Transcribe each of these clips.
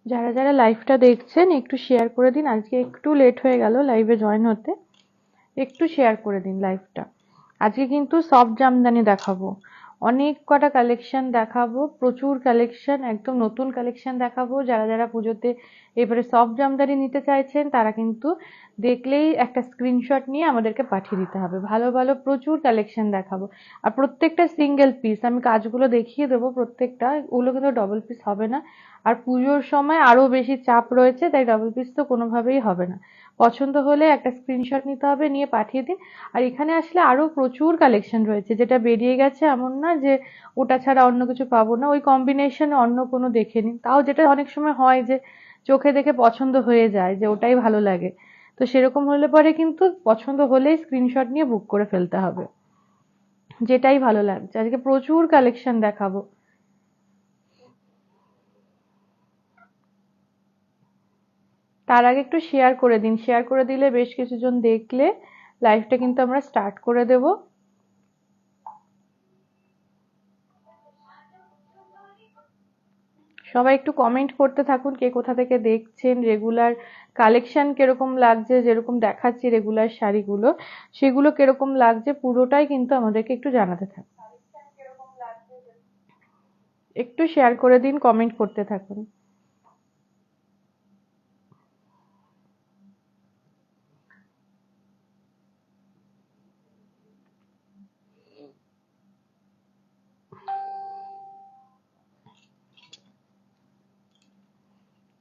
যারা যারা লাইভটা দেখছেন একটু শেয়ার করে দিন। আজকে একটু লেট হয়ে গেল লাইভে জয়েন হতে, একটু শেয়ার করে দিন লাইভটা। আজকে কিন্তু সফট জামদানি দেখাবো, অনেক কটা কালেকশন দেখাবো, প্রচুর কালেকশন, একদম নতুন কালেকশন দেখাবো। যারা যারা পুজোতে এবারে সফট জামদানি নিতে চাইছেন তারা কিন্তু দেখলেই একটা স্ক্রিনশট নিয়ে আমাদেরকে পাঠিয়ে দিতে হবে। ভালো ভালো প্রচুর কালেকশন দেখাবো, আর প্রত্যেকটা সিঙ্গেল পিস আমি কাজগুলো দেখিয়ে দেবো প্রত্যেকটা, ওগুলো কিন্তু ডবল পিস হবে না। আর পুজোর সময় আরো বেশি চাপ রয়েছে, তাই ডবল পিস তো কোনোভাবেই হবে না। পছন্দ হলে একটা স্ক্রিনশট নিতে হবে, নিয়ে পাঠিয়ে দিন। আর এখানে আসলে আরো প্রচুর কালেকশন রয়েছে, যেটা বেরিয়ে গেছে এমন না যে ওটা ছাড়া অন্য কিছু পাবো না, ওই কম্বিনেশনে অন্য কোনো দেখে নিন। তাও যেটা অনেক সময় হয় যে চোখে দেখে পছন্দ হয়ে যায় যে ওটাই ভালো লাগে, তো সেরকম হলে পরে কিন্তু পছন্দ হলেই স্ক্রিনশট নিয়ে বুক করে ফেলতে হবে, যেটাই ভালো লাগছে। আজকে প্রচুর কালেকশন দেখাবো। তার আগে একটু শেয়ার করে দিন, শেয়ার করে দিলে বেশ কিছুজন দেখলে লাইভটা কিন্তু আমরা স্টার্ট করে দেব। সবাই একটু কমেন্ট করতে থাকুন, কে কোথা থেকে দেখছেন, রেগুলার কালেকশন কিরকম লাগছে, যেরকম দেখাচ্ছি রেগুলার শাড়িগুলো সেগুলো কিরকম লাগছে পুরোটাই কিন্তু আমাদেরকে একটু জানাতে থাকুন। একটু শেয়ার করে দিন, কমেন্ট করতে থাকুন।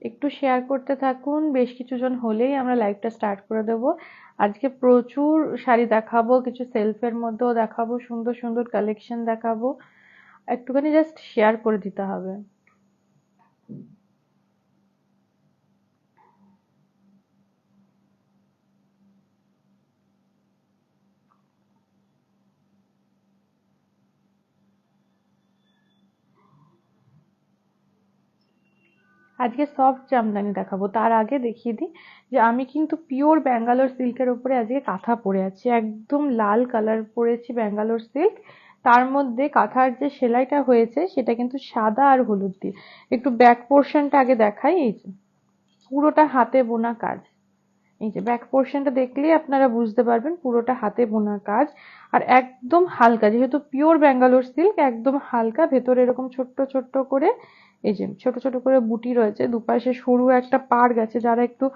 একটু শেয়ার করতে থাকুন, বেশ কিছুজন হলেই আমরা লাইভটা স্টার্ট করে দেব। আজকে প্রচুর শাড়ি দেখাবো, কিছু সেলফের মধ্যেও দেখাবো, সুন্দর সুন্দর কালেকশন দেখাবো। একটুখানি জাস্ট শেয়ার করে দিতে হবে। আজকে সফট জামদানি দেখাবো, তার আগে দেখিয়ে দিই যে আমি কিন্তু পিওর ব্যাঙ্গালোর সিল্কের উপরে আজকে কাঁথা পরে আছি, একদম লাল কালার পরেছি ব্যাঙ্গালোর সিল্ক। তার মধ্যে কাঁথার যে সেলাইটা হয়েছে সেটা কিন্তু সাদা আর হলুদ দিয়ে। একটু ব্যাক পোর্শনটা আগে দেখাই, এই যে পুরোটা হাতে বোনা কাজ। এই যে ব্যাক পোর্শনটা দেখলেই আপনারা বুঝতে পারবেন পুরোটা হাতে বোনা কাজ। আর একদম হালকা, যেহেতু পিওর ব্যাঙ্গালোর সিল্ক, একদম হালকা, ভেতরে এরকম ছোট্ট ছোট্ট করে এই যে ছোট ছোট করে বুটি রয়েছে, দুপাশে সরু একটা পাড় গেছে। যারা একটু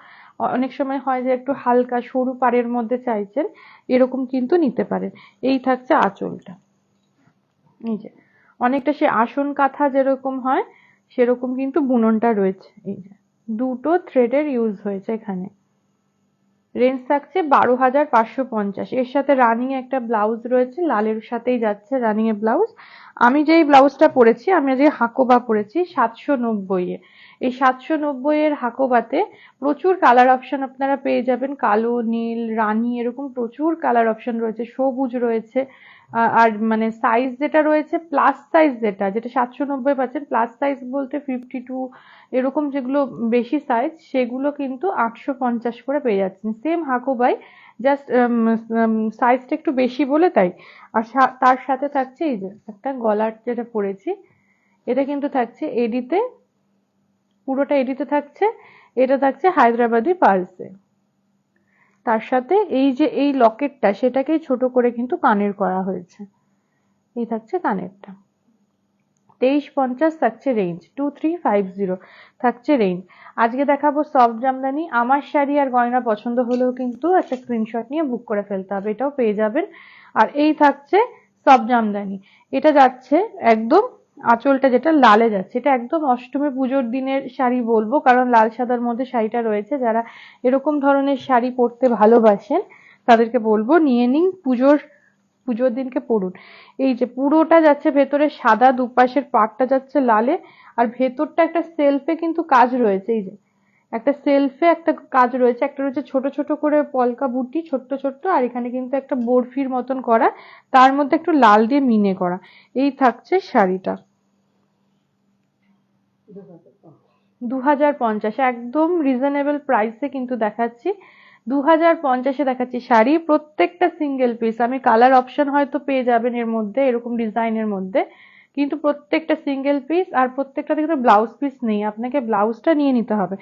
অনেক সময় হয় যে একটু হালকা সরু পাড়ের মধ্যে চাইছেন, এরকম কিন্তু নিতে পারেন। এই থাকছে আঁচলটা, এই যে অনেকটা সে আসন কাঁথা যেরকম হয় সেরকম কিন্তু বুননটা রয়েছে। এই যে দুটো থ্রেডের ইউজ হয়েছে এখানে। রেঞ্জ থাকছে 12,550। এর সাথে রানিং একটা ব্লাউজ রয়েছে, লালের সাথেই যাচ্ছে রানিং এর ব্লাউজ। আমি যেই ব্লাউজটা পরেছি, আমি আজকে হাকোবা পরেছি 790 এ। এই 790 এর হাকোবাতে প্রচুর কালার অপশন আপনারা পেয়ে যাবেন, কালো, নীল, রানী, এরকম প্রচুর কালার অপশন রয়েছে, সবুজ রয়েছে। আর মানে সাইজ যেটা রয়েছে, প্লাস সাইজ যেটা যেটা 790 পাচ্ছেন, প্লাস সাইজ বলতে 52 এরকম যেগুলো বেশি সাইজ, সেগুলো কিন্তু 850 করে পেয়ে যাচ্ছেন। সেম হাকোবাই, জাস্ট সাইজটা একটু বেশি বলে তাই। আর তার সাথে থাকছে এই যে একটা গলার যেটা পরেছি, এটা কিন্তু থাকছে এডিতে, পুরোটা এডিতে থাকছে। এটা থাকছে হায়দ্রাবাদি পার্লসে। তার সাথে এই যে এই লকেটটা, সেটাকেই ছোট করে কিন্তু কানের করা হয়েছে। এই থাকছে কানেরটা। 2350 থাকছে রেঞ্জ, 2350 থাকছে রেঞ্জ। আজকে দেখাবো সফট জামদানি। আমার শাড়ি আর গয়না পছন্দ হলেও কিন্তু একটা স্ক্রিনশট নিয়ে বুক করে ফেলতে হবে, এটাও পেয়ে যাবেন। আর এই থাকছে সফট জামদানি, এটা যাচ্ছে একদম আঁচলটা যেটা লালে যাচ্ছে, এটা একদম অষ্টমী পুজোর দিনের শাড়ি বলবো, কারণ লাল সাদার মধ্যে শাড়িটা রয়েছে। যারা এরকম ধরনের শাড়ি পরতে ভালোবাসেন তাদেরকে বলবো নিয়ে নিন, পুজোর দিনকে পরুন। এই যে পুরোটা যাচ্ছে ভেতরে সাদা, দুপাশের পাড়টা যাচ্ছে লালে, আর ভেতরটা একটা সেলফে কিন্তু কাজ রয়েছে। এই যে একটা সেলফে একটা কাজ রয়েছে, একটা রয়েছে ছোট ছোট করে পলকা বুটি, ছোট্ট ছোট্ট, আর এখানে কিন্তু একটা বরফির মতন করা, তার মধ্যে একটু লাল দিয়ে মিনে করা। এই থাকছে শাড়িটা 2050, একদম রিজনেবল প্রাইসে কিন্তু দেখাচ্ছি। 2050-এ দেখাচ্ছি শাড়ি, প্রত্যেকটা সিঙ্গেল পিস। আমি কালার অপশন হয়তো পেয়ে যাবেন এর মধ্যে, এরকম ডিজাইনের মধ্যে, কিন্তু প্রত্যেকটা সিঙ্গেল পিস, আর প্রত্যেকটা কিন্তু ব্লাউজ পিস নেই, আপনাকে ব্লাউজটা নিয়ে নিতে হবে।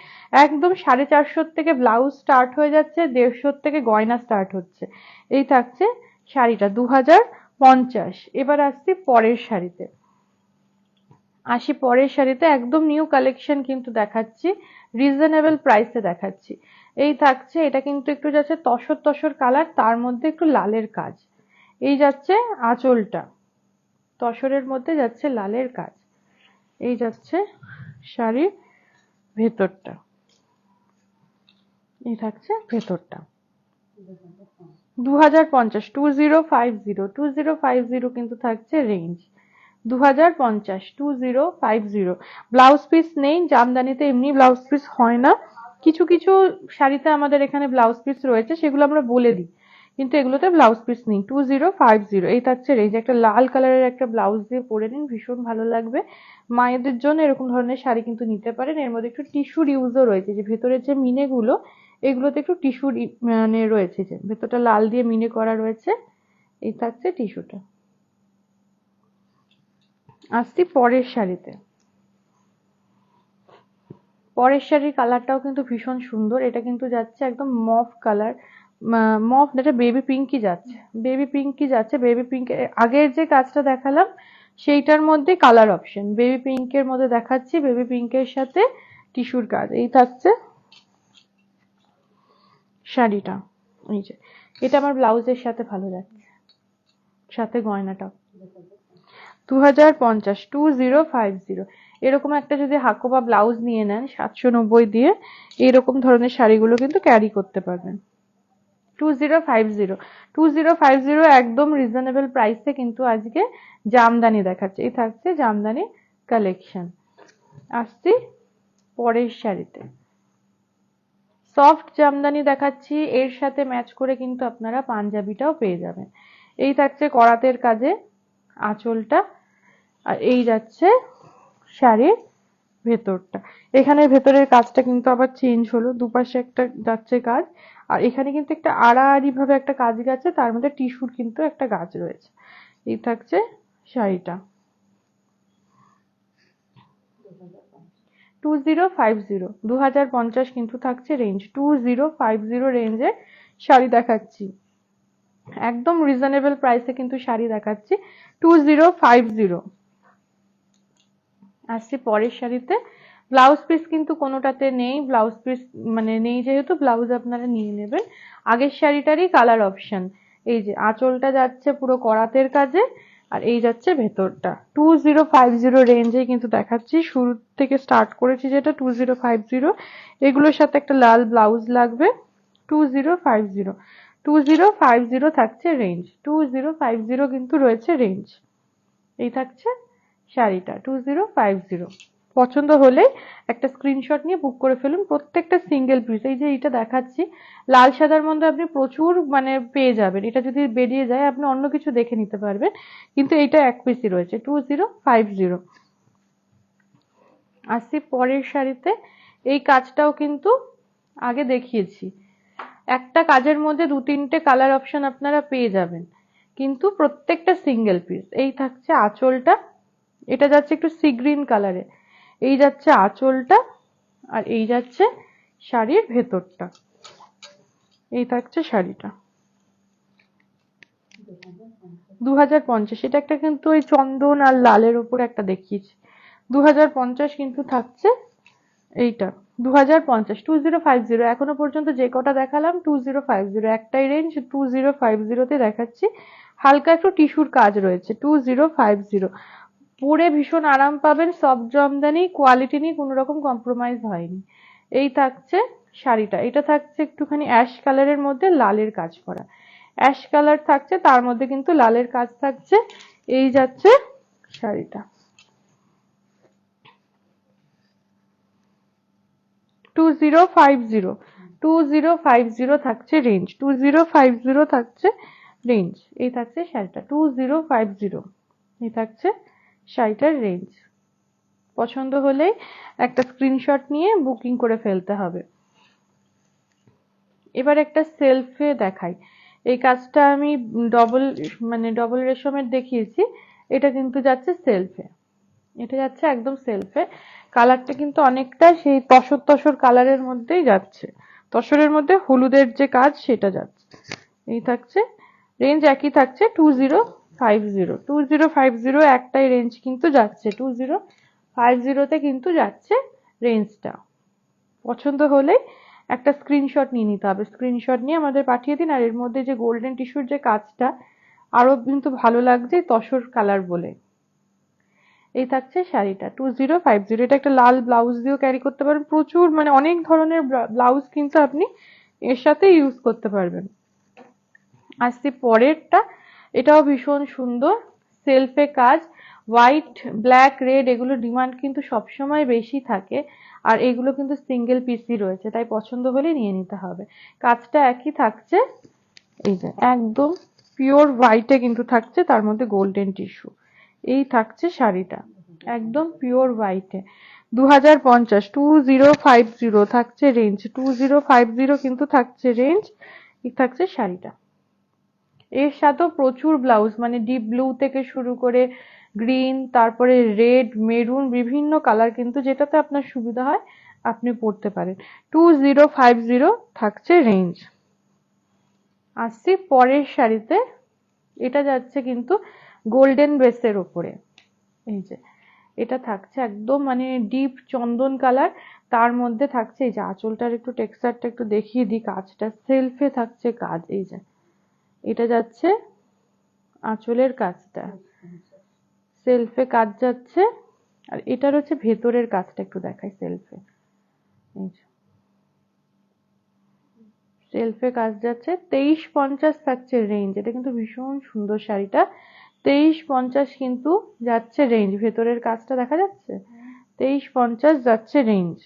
একদম 450 থেকে ব্লাউজ স্টার্ট হয়ে যাচ্ছে, 150 থেকে গয়না স্টার্ট হচ্ছে। এই থাকছে শাড়িটা 2050। এবার আসছি পরের শাড়িতে। পরের শাড়িতে একদম নিউ কালেকশন কিন্তু দেখাচ্ছি, রিজনেবল প্রাইসে দেখাচ্ছি। এই থাকছে, এটা কিন্তু একটু যাচ্ছে তসর তসর কালার, তার মধ্যে একটু লালের কাজ। এই যাচ্ছে আঁচলটা, তসরের মধ্যে যাচ্ছে লালের কাজ। এই যাচ্ছে শাড়ির ভেতরটা, এই থাকছে ভেতরটা। 2050, 2050 কিন্তু থাকছে রেঞ্জ 2050, 2050। ব্লাউজ পিস নেই, জামদানিতে এমনি ব্লাউজ পিস হয় না। কিছু কিছু শাড়িতে আমাদের এখানে ব্লাউজ পিস রয়েছে, সেগুলো আমরা বলে দিই, কিন্তু এগুলোতে ব্লাউজ পিস নেই। 2050, এই থাকছে রেঞ্জ। একটা লাল কালারের একটা ব্লাউজ দিয়ে পরে নিন, ভীষণ ভালো লাগবে। মায়েদের জন্য এরকম ধরনের শাড়ি কিন্তু নিতে পারেন। এর মধ্যে একটু টিস্যুর ইউজও রয়েছে, যে ভেতরের যে মিনেগুলো, এগুলোতে একটু টিস্যুর মানে রয়েছে, যে ভেতরটা লাল দিয়ে মিনে করা রয়েছে। এই থাকছে টিস্যুটা। আসছি পরের শাড়িতে। পরের শাড়ির কালারটাও কিন্তু ভীষণ সুন্দর। এটা কিন্তু যাচ্ছে একদম মফ কালার, মফ, এটা বেবি পিঙ্কই যাচ্ছে, বেবি পিঙ্কই যাচ্ছে। বেবি পিঙ্ক আগের যে কাজটা দেখালাম সেইটার মধ্যে কালার অপশন, বেবি পিঙ্কের মধ্যে দেখাচ্ছি, বেবি পিঙ্কের সাথে টিস্যুর কাজ। এই থাকছে শাড়িটা। এই যে এটা আমার ব্লাউজের সাথে ভালো যাচ্ছে, সাথে গয়নাটাও। 2050, 2050, এরকম একটা যদি হাকোবা ব্লাউজ নিয়ে নেন 790 দিয়ে, এরকম ধরনের শাড়িগুলো কিন্তু ক্যারি করতে পারবেন। 2050, 2050 একদম রিজনেবল প্রাইসে কিন্তু আজকে জামদানি দেখাচ্ছে। এই থাকছে জামদানি কালেকশন। আসছি পরের শাড়িতে। সফট জামদানি দেখাচ্ছি, এর সাথে ম্যাচ করে কিন্তু আপনারা পাঞ্জাবিটাও পেয়ে যাবেন। এই থাকছে করাতের কাজে আঁচলটা, আর এই যাচ্ছে শাড়ির ভেতরটা। এখানে ভেতরের কাজটা কিন্তু আবার চেঞ্জ হলো, দুপাশে একটা যাচ্ছে কাজ, আর এখানে কিন্তু একটা আড়াআড়ি ভাবে একটা কাজ গেছে, তার মধ্যে টিস্যুর কিন্তু একটা কাজ রয়েছে। এই থাকছে শাড়িটা। 2050, 2050 কিন্তু থাকছে রেঞ্জ। 2050 রেঞ্জে শাড়ি দেখাচ্ছি, একদম রিজনেবল প্রাইসে কিন্তু শাড়ি দেখাচ্ছি 2050। আসছি পরের শাড়িতে। ব্লাউজ পিস কিন্তু কোনোটাতে নেই, ব্লাউজ পিস মানে নেই, যেহেতু ব্লাউজ আপনারা নিয়ে নেবেন। আগের শাড়িটারই কালার অপশন। এই যে আঁচলটা যাচ্ছে পুরো করাতের কাজে, আর এই যাচ্ছে ভেতরটা। 2050 রেঞ্জে কিন্তু দেখাচ্ছি, শুরু থেকে স্টার্ট করেছি যেটা 2050। এগুলোর সাথে একটা লাল ব্লাউজ লাগবে। 2050, 2050 থাকছে রেঞ্জ, 2050 কিন্তু রয়েছে রেঞ্জ। এই থাকছে শাড়িটা 2050। পছন্দ হলে একটা স্ক্রিনশট নিয়ে বুক করে ফেলুন, প্রত্যেকটা সিঙ্গেল পিস। এই যে এটা দেখাচ্ছি লাল সাদার মধ্যে আপনি প্রচুর মানে পেয়ে যাবেন, এটা যদি বেরিয়ে যায় আপনি অন্য কিছু দেখে নিতে পারবেন, কিন্তু এটা এক পিসই রয়েছে 2050। আসছি পরের শাড়িতে। এই কাজটাও কিন্তু আগে দেখিয়েছি, একটা কাজের মধ্যে দু তিনটে কালার অপশন আপনারা পেয়ে যাবেন, কিন্তু প্রত্যেকটা সিঙ্গেল পিস। এই থাকছে আঁচলটা, এটা যাচ্ছে একটু সি গ্রিন কালারে। এই যাচ্ছে আঁচলটা, আর এই যাচ্ছে শাড়ির ভেতরটা। এই থাকছে শাড়িটা 2050। এটা একটা কিন্তু ওই চন্দন আর লালের উপর একটা দেখিয়েছি, 2050 কিন্তু থাকছে এইটা। 2050, 2050 এখনো পর্যন্ত যে কটা দেখালাম 2050, একটাই রেঞ্জ 2050 দেখাচ্ছি। হালকা একটু টিস্যুর কাজ রয়েছে 2050। পরে ভীষণ আরাম পাবেন, সফট জামদানি, কোয়ালিটি নিয়ে কোনো রকম কম্প্রোমাইজ হয়নি। এই থাকছে শাড়িটা। এটা থাকছে একটুখানি অ্যাশ কালারের মধ্যে লালের কাজ করা, অ্যাশ কালার থাকছে, তার মধ্যে কিন্তু লালের কাজ থাকছে। এই যাচ্ছে শাড়িটা 2050, 2050 থাকছে রেঞ্জ, 2050 থাকছে রেঞ্জ। এই থাকছে শাড়িটা 2050। এই থাকছে শাড়িটার রেঞ্জ। পছন্দ হলে একটা স্ক্রিনশট নিয়ে বুকিং করে ফেলতে হবে। এবার একটা সেলফে দেখাই। এই কাজটা আমি ডবল রেশমের দেখিয়েছি, এটা কিন্তু যাচ্ছে সেলফে, এটা যাচ্ছে একদম সেলফে। কালারটা কিন্তু অনেকটা সেই তসর তসর কালারের মধ্যেই যাচ্ছে, তসরের মধ্যে হলুদের যে কাজ সেটা যাচ্ছে। এই থাকছে, রেঞ্জ একই থাকছে 2050। 2050 একটাই রেঞ্জ কিন্তু যাচ্ছে, 2050 কিন্তু যাচ্ছে রেঞ্জটা। পছন্দ হলেই একটা স্ক্রিনশট নিয়ে নিতে হবে, স্ক্রিনশট নিয়ে আমাদের পাঠিয়ে দিন। আর এর মধ্যে যে গোল্ডেন টিস্যুর যে কাজটা আরো কিন্তু ভালো লাগছে তসর কালার বলে। এই থাকছে শাড়িটা 2050। এটা একটা লাল ব্লাউজ দিয়েও ক্যারি করতে পারেন, প্রচুর মানে অনেক ধরনের ব্লাউজ কিন্তু আপনি এর সাথে ইউজ করতে পারবেন। আসছে পরেরটা, এটাও ভীষণ সুন্দর, সেলফে কাজ, হোয়াইট ব্ল্যাক রেড এগুলো ডিমান্ড কিন্তু সবসময় বেশি থাকে। আর এগুলো কিন্তু সিঙ্গেল পিসই রয়েছে, তাই পছন্দ হলে নিয়ে নিতে হবে। কাজটা একই থাকছে, এই যে একদম পিওর হোয়াইটে কিন্তু থাকছে, তার মধ্যে গোল্ডেন টিস্যু। এই থাকছে শাড়িটা একদম পিওর হোয়াইটে। 2050, 2050 থাকছে রেঞ্জ, 2050 কিন্তু থাকছে রেঞ্জ। এই থাকছে শাড়িটা। এর সাথেও প্রচুর ব্লাউজ, মানে ডিপ ব্লু থেকে শুরু করে গ্রিন, তারপরে রেড, মেরুন, বিভিন্ন কালার কিন্তু যেটাতে আপনার সুবিধা হয় আপনি পরতে পারেন। 2050 থাকছে রেঞ্জ। আসছি পরের শাড়িতে, এটা যাচ্ছে কিন্তু গোল্ডেন বেসের ওপরে। এই যে এটা থাকছে একদম মানে ডিপ চন্দন কালার, তার মধ্যে থাকছে এই যে আঁচলটার একটু টেক্সচারটা একটু দেখিয়ে দিই, কাজটা সেলফে থাকছে কাজ। এই যে এটা যাচ্ছে আঁচলের কাজটা, সেলফে কাজ যাচ্ছে। আর এটার হচ্ছে ভেতরের কাজটা একটু দেখাই সেলফে, এই যে সেলফে কাজ যাচ্ছে। 2350 থাকছে রেঞ্জ। এটা কিন্তু ভীষণ সুন্দর শাড়িটা, 2350 কিন্তু যাচ্ছে রেঞ্জ। ভেতরের কাজটা দেখা যাচ্ছে, 2350 যাচ্ছে রেঞ্জ।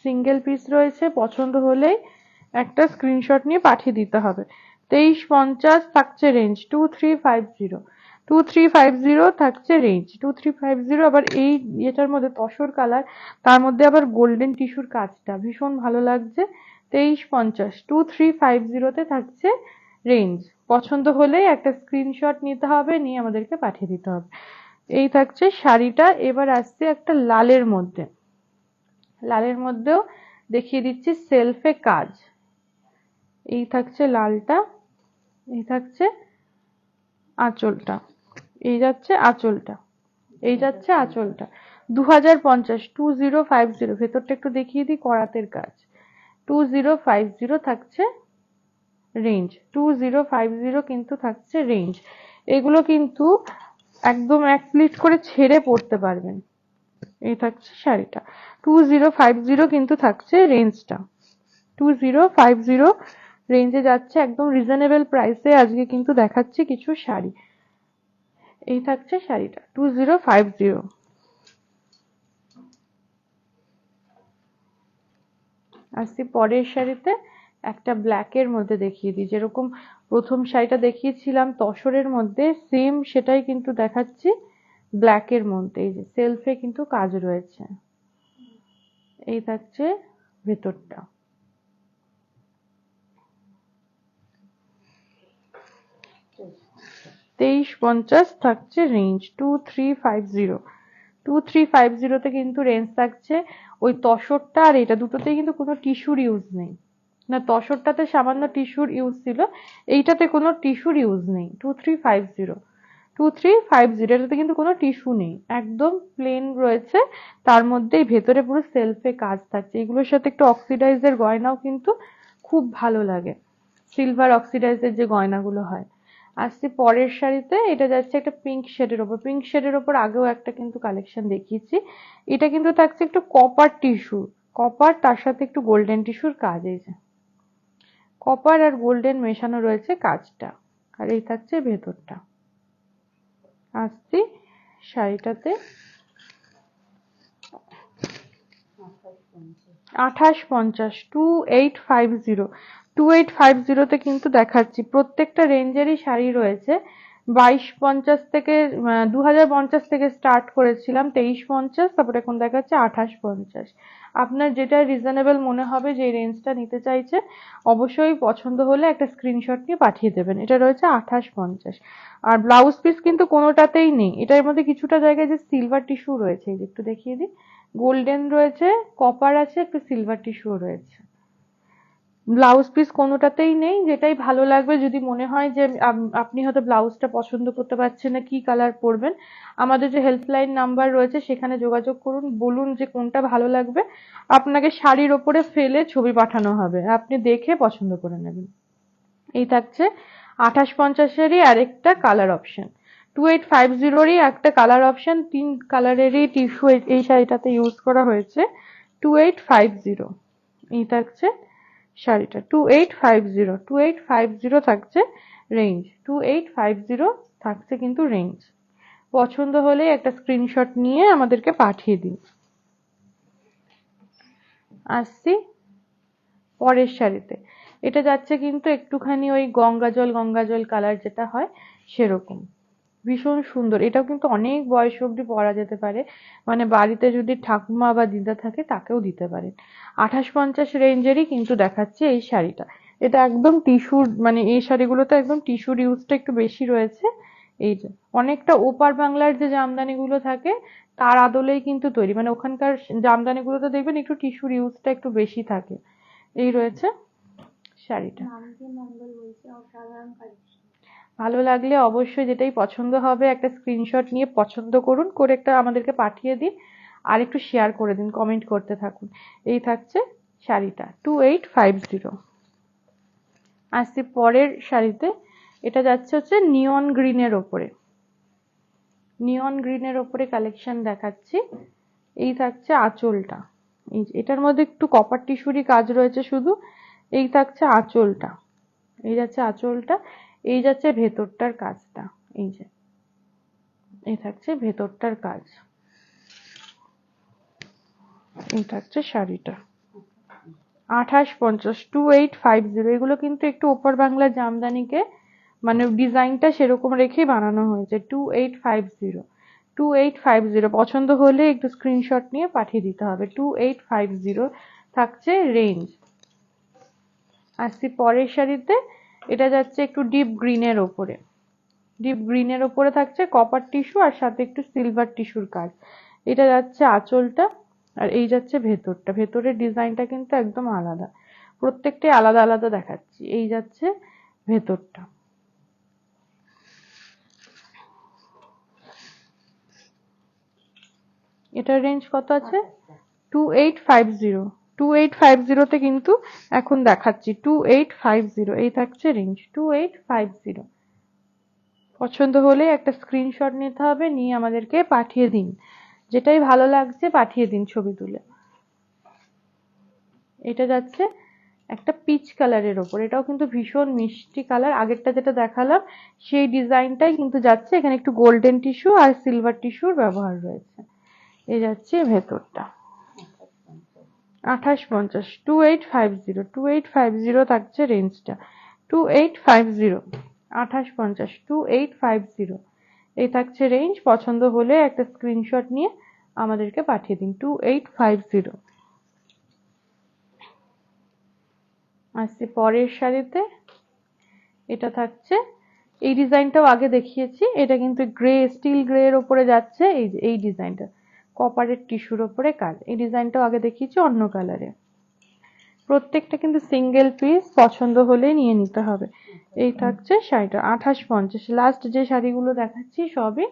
সিঙ্গেল পিস রয়েছে, পছন্দ হলেই একটা স্ক্রিনশট নিয়ে পাঠিয়ে দিতে হবে। 2350 থাকছে রেঞ্জ, 2350। 2350 থাকছে রেঞ্জ, 2350। আবার এই এটার মধ্যে তসর কালার, তার মধ্যে আবার গোল্ডেন টিস্যুর কাজটা ভীষণ ভালো লাগছে। 2350, 2350 থাকছে রেঞ্জ। পছন্দ হলেই একটা স্ক্রিনশট নিতে হবে, নিয়ে আমাদেরকে পাঠিয়ে দিতে হবে। এই থাকছে শাড়িটা। এবার আসছে একটা লালের মধ্যে, লালের মধ্যেও দেখিয়ে দিচ্ছি সেলফে কাজ। এই থাকছে লালটা, এই থাকছে আঁচলটা, এই যাচ্ছে আঁচলটা, এই যাচ্ছে আঁচলটা। 2050, 2050 ভেতরটা একটু দেখিয়ে দিই, করাতের কাজ। 2050 থাকছে রেঞ্জ, 2050 কিন্তু থাকছে রেঞ্জ। এগুলো কিন্তু একদম এক প্লিট করে ছেড়ে পড়তে পারবেন। এই থাকছে শাড়িটা, 2050 কিন্তু থাকছে রেঞ্জটা। 2050 রেঞ্জে যাচ্ছে, একদম রিজনেবল প্রাইসে আজকে কিন্তু দেখাচ্ছি কিছু শাড়ি। এই থাকছে শাড়িটা 2050। আসছি পরের শাড়িতে, একটা ব্ল্যাকের মধ্যে দেখিয়ে দিই, যেরকম প্রথম শাড়িটা দেখিয়েছিলাম তসরের মধ্যে, সেম সেটাই কিন্তু দেখাচ্ছি ব্ল্যাকের মধ্যে। এই যে সেলফে কিন্তু কাজ রয়েছে। এই থাকছে ভেতরটা। 2350 থাকছে রেঞ্জ, 2350। 2350 কিন্তু রেঞ্জ থাকছে। ওই তসরটা আর এটা দুটোতেই কিন্তু কোনো টিস্যুর ইউজ নেই, না তসরটাতে সামান্য টিস্যুর ইউজ ছিল, এইটাতে কোনো টিস্যুর ইউজ নেই। 2350, 2350 এটাতে কিন্তু কোনো টিস্যু নেই, একদম প্লেন রয়েছে। তার মধ্যেই ভেতরে পুরো সেলফে কাজ থাকছে। এগুলোর সাথে একটু অক্সিডাইজের গয়নাও কিন্তু খুব ভালো লাগে, সিলভার অক্সিডাইজের যে গয়নাগুলো হয়। আসছি পরের শাড়িতে, এটা যাচ্ছে একটা পিঙ্ক শেডের ওপর। পিঙ্ক শেডের ওপর আগেও একটা কিন্তু কালেকশন দেখিয়েছি। এটা কিন্তু থাকছে একটু কপার টিস্যু, কপার তার সাথে একটু গোল্ডেন টিস্যুর কাজ। এই যে কপার আর গোল্ডেন মেশানো রয়েছে কাজটা। আর এই থাকছে ভেতরটা। আসছি শাড়িটাতে, 2850, 2850। 2850 তে কিন্তু দেখাচ্ছি, প্রত্যেকটা রেঞ্জেরই শাড়ি রয়েছে। 2250 থেকে 2050 থেকে স্টার্ট করেছিলাম, 2350, তারপরে এখন দেখাচ্ছে 2850। আপনার যেটা রিজনেবল মনে হবে, যে রেঞ্জটা নিতে চাইছে, অবশ্যই পছন্দ হলে একটা স্ক্রিনশট নিয়ে পাঠিয়ে দেবেন। এটা রয়েছে 2850। আর ব্লাউজ পিস কিন্তু কোনোটাতেই নেই, এটার মধ্যে কিছুটা জায়গায় যে সিলভার টিস্যু রয়েছে, এই যে একটু দেখিয়ে দিই, গোল্ডেন রয়েছে, কপার আছে, একটু সিলভার টিস্যুও রয়েছে। ব্লাউজ পিস কোনোটাতেই নেই। যেটাই ভালো লাগবে, যদি মনে হয় যে আপনি হয়তো ব্লাউজটা পছন্দ করতে পারছেন না, কি কালার পরবেন, আমাদের যে হেল্পলাইন নাম্বার রয়েছে সেখানে যোগাযোগ করুন, বলুন যে কোনটা ভালো লাগবে, আপনাকে শাড়ির ওপরে ফেলে ছবি পাঠানো হবে, আপনি দেখে পছন্দ করে নেবেন। এই থাকছে 2850-এরই আরেকটা কালার অপশন, 2850-রই একটা কালার অপশন, 3 কালারেরই টিস্যু এই শাড়িটাতে ইউজ করা হয়েছে। 2850 এই থাকছে শাড়িটা, 2850 থাকছে রেঞ্জ, 2850 থাকছে কিন্তু রেঞ্জ। পছন্দ হলে একটা স্ক্রিনশট নিয়ে আমাদেরকে পাঠিয়ে দিন। আসছি পরের শাড়িতে। এটা যাচ্ছে কিন্তু একটুখানি ওই গঙ্গাজল গঙ্গাজল কালার যেটা হয় সেরকম, ভীষণ সুন্দর। এটাও কিন্তু অনেক বয়স অবধি পরা যেতে পারে, মানে বাড়িতে যদি ঠাকুমা বা দিদা থাকে তাকেও দিতে পারেন। 2850 রেঞ্জেরই কিন্তু দেখাচ্ছে এই শাড়িটা। এটা একদম টিস্যুর, মানে এই শাড়িগুলোতে একদম টিস্যুর ইউজটা একটু বেশি রয়েছে। এই যে অনেকটা ওপার বাংলার যে জামদানিগুলো থাকে তার আদলেই কিন্তু তৈরি, মানে ওখানকার জামদানিগুলোতে দেখবেন একটু টিস্যুর ইউজটা একটু বেশি থাকে। এই রয়েছে শাড়িটা। ভালো লাগলে অবশ্যই যেটাই পছন্দ হবে একটা স্ক্রিনশট নিয়ে পছন্দ করুন, করে একটা আমাদেরকে পাঠিয়ে দিন, আর একটু শেয়ার করে দিন, কমেন্ট করতে থাকুন। এই থাকছে শাড়িটা 2850। আসছি পরের শাড়িতে। এটা যাচ্ছে হচ্ছে নিয়ন গ্রিনের ওপরে, নিয়ন গ্রিনের ওপরে কালেকশন দেখাচ্ছি। এই থাকছে আঁচলটা, এই এটার মধ্যে একটু কপার টিস্যুরই কাজ রয়েছে শুধু। এই থাকছে আঁচলটা, এই যাচ্ছে আঁচলটা, এই যাচ্ছে ভেতরটার কাজটা, এই যে এই থাকছে ভেতরটার কাজ। এই থাকছে শাড়িটা 2850, 2850। এগুলো কিন্তু একটু ওপর বাংলা জামদানিকে মানে ডিজাইনটা সেরকম রেখেই বানানো হয়েছে। 2850, 2850 পছন্দ হলে একটু স্ক্রিনশট নিয়ে পাঠিয়ে দিতে হবে। 2850 থাকছে রেঞ্জ। আসছি পরের শাড়িতে। এটা যাচ্ছে একটু ডিপ গ্রিনের ওপরে, ডিপ গ্রিনের ওপরে থাকছে কপার টিস্যু আর সাথে একটু সিলভার টিস্যুর কাজ। এটা যাচ্ছে আঁচলটা, আর এই যাচ্ছে ভেতরটা। ভেতরের ডিজাইনটা কিন্তু একদম আলাদা, প্রত্যেকটাই আলাদা আলাদা দেখাচ্ছি। এই যাচ্ছে ভেতরটা। এটার রেঞ্জ কত আছে? 2850। 2850 কিন্তু এখন দেখাচ্ছি 2850। এই থাকছে রেঞ্জ 2850। পছন্দ হলে একটা স্ক্রিনশট নিতে হবে, নিয়ে আমাদেরকে পাঠিয়ে দিন, যেটাই ভালো লাগছে পাঠিয়ে দিন ছবি তুলে। এটা যাচ্ছে একটা পিচ কালারের ওপর, এটাও কিন্তু ভীষণ মিষ্টি কালার। আগেরটা যেটা দেখালাম সেই ডিজাইনটাই কিন্তু যাচ্ছে, এখানে একটু গোল্ডেন টিস্যু আর সিলভার টিস্যুর ব্যবহার রয়েছে। এই যাচ্ছে ভেতরটা 2850, 2850, 2850 থাকছে রেঞ্জটা, 2850, 2850, 2850 এই থাকছে রেঞ্জ। পছন্দ হলে একটা স্ক্রিনশট নিয়ে আমাদেরকে পাঠিয়ে দিন 2850। আসছি পরের শাড়িতে। এটা থাকছে, এই ডিজাইনটাও আগে দেখিয়েছি, এটা কিন্তু গ্রে, স্টিল গ্রে এর ওপরে যাচ্ছে। এই যে এই ডিজাইনটা কপারের টিস্যুর ওপরে কাজ, এই ডিজাইনটাও আগে দেখিয়েছি অন্য কালারে। প্রত্যেকটা কিন্তু সিঙ্গেল পিস, পছন্দ হলেই নিয়ে নিতে হবে। এই থাকছে শাড়িটা 2850। লাস্ট যে শাড়িগুলো দেখাচ্ছি সবই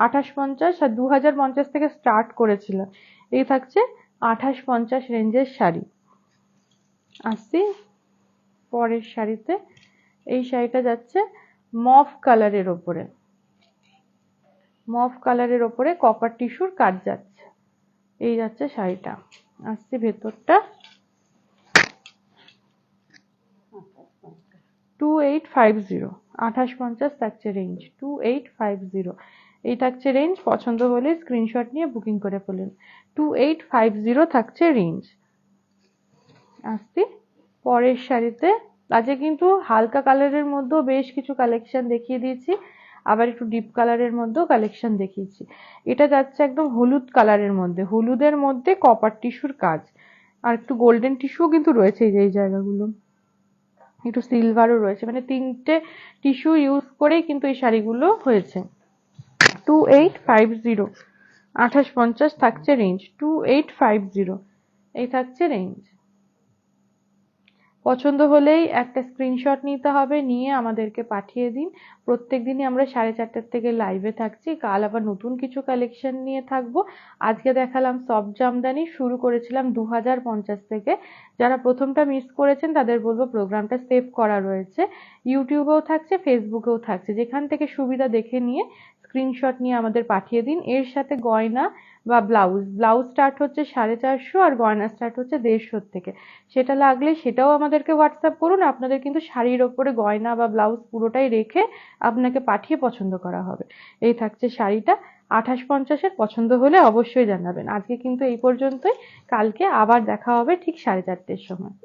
2850 আর 2050 থেকে স্টার্ট করেছিলাম। এই থাকছে 2850 রেঞ্জের শাড়ি। আসছি পরের শাড়িতে। এই শাড়িটা যাচ্ছে মফ কালারের ওপরে, মফ কালারের ওপরে কপার টিস্যুর কাজ যাচ্ছে। এই যাচ্ছে শাড়িটা। আসছে ভেতরটা 2850, 2850 থাকছে রেঞ্জ, 2850 এই থাকছে রেঞ্জ। পছন্দ হলে স্ক্রিনশট নিয়ে বুকিং করে ফেলুন। 2850 থাকছে রেঞ্জ। আসছি পরের শাড়িতে। আজকে কিন্তু হালকা কালারের মধ্যেও বেশ কিছু কালেকশন দেখিয়ে দিয়েছি। আবার একটু ডিপ কালারের মধ্যেও কালেকশন দেখিয়েছি। এটা যাচ্ছে একদম হলুদ কালারের মধ্যে, হলুদের মধ্যে কপার টিস্যুর কাজ, আর একটু গোল্ডেন টিস্যুও কিন্তু রয়েছে এই যে এই জায়গাগুলো, একটু সিলভারও রয়েছে, মানে তিনটে টিস্যু ইউজ করেই কিন্তু এই শাড়িগুলো হয়েছে। 2850, 2850 থাকছে রেঞ্জ, 2850 এই থাকছে রেঞ্জ। পছন্দ হলেই একটা স্ক্রিনশট নিতে হবে, নিয়ে আমাদেরকে পাঠিয়ে দিন। প্রত্যেকদিনই আমরা 4:30 থেকে লাইভে থাকছি, কাল আবার নতুন কিছু কালেকশন নিয়ে থাকবো। আজকে দেখালাম সফট জামদানি, শুরু করেছিলাম 2050 থেকে। যারা প্রথমটা মিস করেছেন তাদের বলবো প্রোগ্রামটা সেভ করা রয়েছে, ইউটিউবেও থাকছে, ফেসবুকেও থাকছে, যেখান থেকে সুবিধা দেখে নিয়ে স্ক্রিনশট নিয়ে আমাদের পাঠিয়ে দিন। এর সাথে গয়না বা ব্লাউজ স্টার্ট হচ্ছে 450 আর গয়না স্টার্ট হচ্ছে 150 থেকে। সেটা লাগলে সেটাও আমাদেরকে হোয়াটসঅ্যাপ করুন, আপনাদের কিন্তু শাড়ির ওপরে গয়না বা ব্লাউজ পুরোটাই রেখে আপনাকে পাঠিয়ে পছন্দ করা হবে। এই থাকছে শাড়িটা 2850-এর, পছন্দ হলে অবশ্যই জানাবেন। আজকে কিন্তু এই পর্যন্তই, কালকে আবার দেখা হবে ঠিক 4:30-র সময়।